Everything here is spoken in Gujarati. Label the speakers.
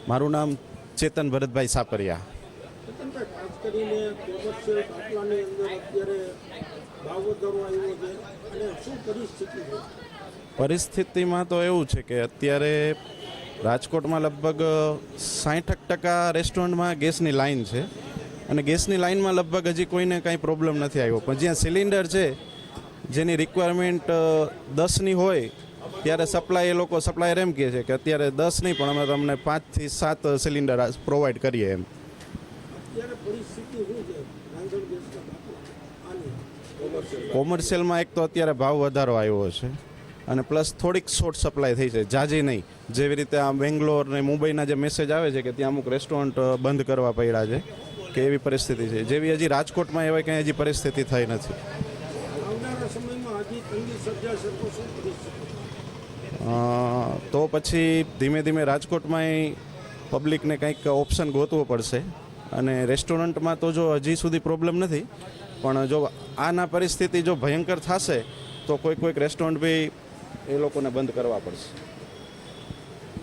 Speaker 1: મારું નામ ચેતન ભરતભાઈ સાપરિયા.
Speaker 2: ચેતનભાઈ, ખાસ કરીને કોમર્શિયલ બાટલાની અંદર અત્યારે ભાવ વધારો આવ્યો છે અને શું પરિસ્થિતિ છે?
Speaker 1: પરિસ્થિતિમાં તો એવું છે કે અત્યારે રાજકોટમાં લગભગ 60% રેસ્ટોરન્ટમાં ગેસની લાઈન છે અને ગેસની લાઈનમાં લગભગ હજી કોઈને કાંઈ પ્રોબ્લેમ નથી આવ્યો. પણ જ્યાં સિલિન્ડર છે જેની રિક્વાયરમેન્ટ 10ની હોય ત્યારે સપ્લાયર એમ કહે છે કે અત્યારે 10 નહીં પણ અમે તમને 5 થી 7 સિલિન્ડર પ્રોવાઈડ કરીએ એમ.
Speaker 2: અત્યારે પરિસ્થિતિ શું છે રાંધણ ગેસના બાટલા આની
Speaker 1: કોમર્શિયલમાં એક તો અત્યારે ભાવ વધારો આવ્યો છે અને પ્લસ થોડીક શોર્ટ સપ્લાય થઈ છે, જાજી નહીં. જેવી રીતે આ બેંગ્લોર ને મુંબઈના જે મેસેજ આવે છે કે ત્યાં અમુક રેસ્ટોરન્ટ બંધ કરવા પડ્યા છે કે એવી પરિસ્થિતિ છે, જેવી હજી રાજકોટમાં એવી કંઈ હજી પરિસ્થિતિ થઈ નથી.
Speaker 2: આવનારા સમયમાં હજી તંગી સર્જાશે તો શું પરિસ્થિતિ?
Speaker 1: તો પછી ધીમે ધીમે રાજકોટમાં પબ્લિકને કંઈક ઓપ્શન ગોતવો પડશે અને રેસ્ટોરન્ટમાં તો જો હજી સુધી પ્રોબ્લેમ નથી, પણ જો આના પરિસ્થિતિ જો ભયંકર થશે તો કોઈક રેસ્ટોરન્ટ બી એ લોકોને બંધ કરવા પડશે.